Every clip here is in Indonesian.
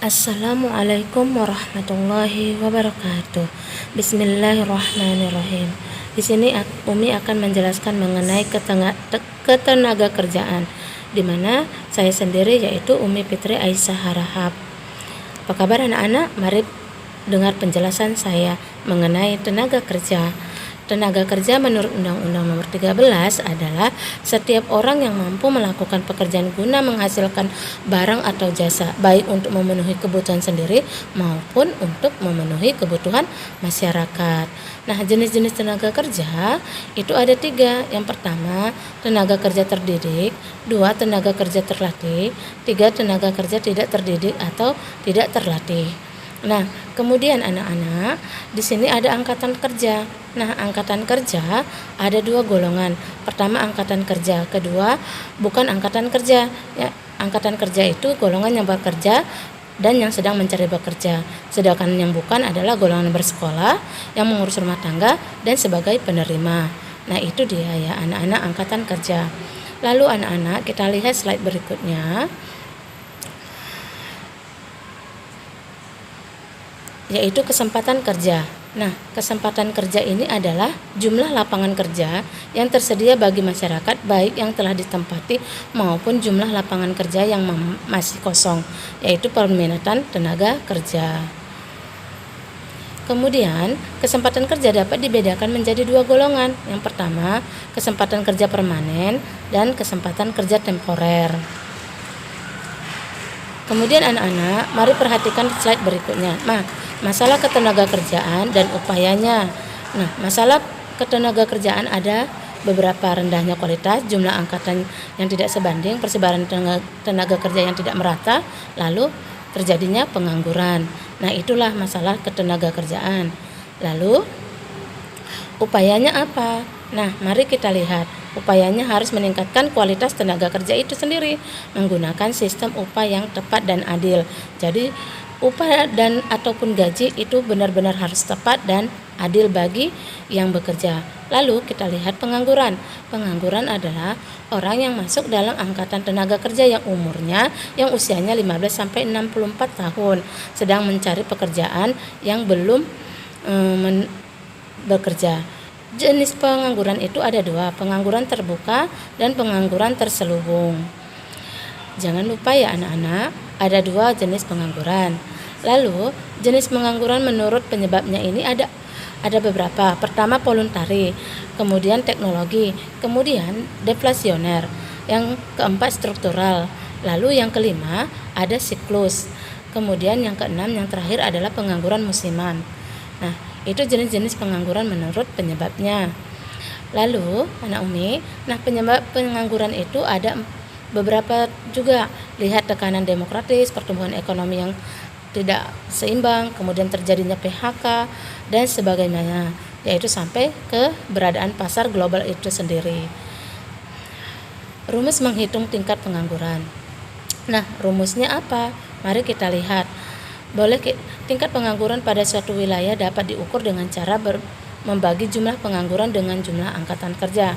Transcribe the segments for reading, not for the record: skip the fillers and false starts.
Assalamualaikum warahmatullahi wabarakatuh. Bismillahirrahmanirrahim. Di sini Umi akan menjelaskan mengenai ketenaga kerjaan, di mana saya sendiri yaitu Umi Fitri Aisyah Harahap. Apa kabar anak-anak? Mari dengar penjelasan saya mengenai tenaga kerja. Tenaga kerja menurut Undang-Undang Nomor 13 adalah setiap orang yang mampu melakukan pekerjaan guna menghasilkan barang atau jasa, baik untuk memenuhi kebutuhan sendiri maupun untuk memenuhi kebutuhan masyarakat. Nah, jenis-jenis tenaga kerja itu ada 3. Yang pertama, tenaga kerja terdidik. 2, tenaga kerja terlatih. 3, tenaga kerja tidak terdidik atau tidak terlatih. Nah, kemudian anak-anak, di sini ada angkatan kerja. Nah, angkatan kerja ada 2 golongan. Pertama angkatan kerja, kedua bukan angkatan kerja. Ya, angkatan kerja itu golongan yang bekerja dan yang sedang mencari bekerja. Sedangkan yang bukan adalah golongan bersekolah, yang mengurus rumah tangga dan sebagai penerima. Nah, itu dia ya anak-anak angkatan kerja. Lalu anak-anak, kita lihat slide berikutnya, yaitu kesempatan kerja. Nah, kesempatan kerja ini adalah jumlah lapangan kerja yang tersedia bagi masyarakat, baik yang telah ditempati maupun jumlah lapangan kerja yang masih kosong, yaitu peminatan tenaga kerja. Kemudian, kesempatan kerja dapat dibedakan menjadi 2 golongan. Yang pertama, kesempatan kerja permanen dan kesempatan kerja temporer. Kemudian anak-anak, mari perhatikan slide berikutnya. Nah, masalah ketenaga kerjaan dan upayanya. Nah, masalah ketenaga kerjaan ada beberapa: rendahnya kualitas, jumlah angkatan yang tidak sebanding, persebaran tenaga kerja yang tidak merata, lalu terjadinya pengangguran. Nah, itulah masalah ketenaga kerjaan. Lalu upayanya apa? Nah, mari kita lihat. Upayanya harus meningkatkan kualitas tenaga kerja itu sendiri menggunakan sistem upah yang tepat dan adil. Jadi upah dan ataupun gaji itu benar-benar harus tepat dan adil bagi yang bekerja. Lalu kita lihat pengangguran. Pengangguran adalah orang yang masuk dalam angkatan tenaga kerja yang usianya 15 sampai 64 tahun, sedang mencari pekerjaan yang belum bekerja. Jenis pengangguran itu ada 2, pengangguran terbuka dan pengangguran terselubung. Jangan lupa ya anak-anak, ada 2 jenis pengangguran. Lalu jenis pengangguran menurut penyebabnya ini ada beberapa. Pertama voluntari, kemudian teknologi, kemudian deflasioner, yang keempat struktural, lalu yang kelima ada siklus, kemudian yang keenam yang terakhir adalah pengangguran musiman. Nah, itu jenis-jenis pengangguran menurut penyebabnya. Lalu anak Umi, nah penyebab pengangguran itu ada beberapa juga. Lihat tekanan demokratis, pertumbuhan ekonomi yang tidak seimbang, kemudian terjadinya PHK dan sebagainya, yaitu sampai keberadaan pasar global itu sendiri. Rumus menghitung tingkat pengangguran. Nah, rumusnya apa? Mari kita lihat. Tingkat pengangguran pada suatu wilayah dapat diukur dengan cara membagi jumlah pengangguran dengan jumlah angkatan kerja.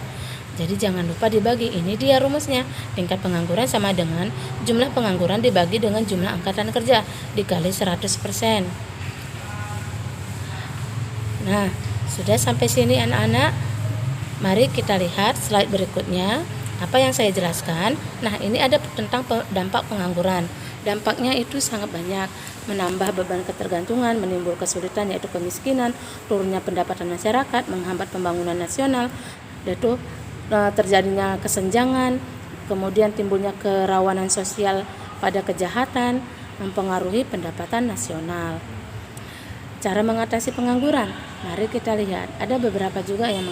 Jadi jangan lupa dibagi. Ini dia rumusnya. Tingkat pengangguran sama dengan jumlah pengangguran dibagi dengan jumlah angkatan kerja dikali 100%. Nah, sudah sampai sini anak-anak. Mari kita lihat slide berikutnya. Apa yang saya jelaskan? Nah, ini ada tentang dampak pengangguran. Dampaknya itu sangat banyak, menambah beban ketergantungan, menimbul kesulitan yaitu kemiskinan, turunnya pendapatan masyarakat, menghambat pembangunan nasional, yaitu terjadinya kesenjangan, kemudian timbulnya kerawanan sosial pada kejahatan, mempengaruhi pendapatan nasional. Cara mengatasi pengangguran, mari kita lihat. Ada beberapa juga yang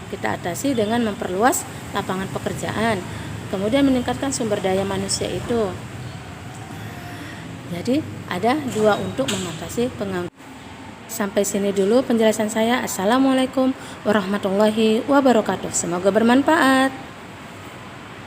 kita atasi dengan memperluas lapangan pekerjaan, kemudian meningkatkan sumber daya manusia itu. Jadi ada 2 untuk mengatasi pengangguran. Sampai sini dulu penjelasan saya. Assalamualaikum warahmatullahi wabarakatuh. Semoga bermanfaat.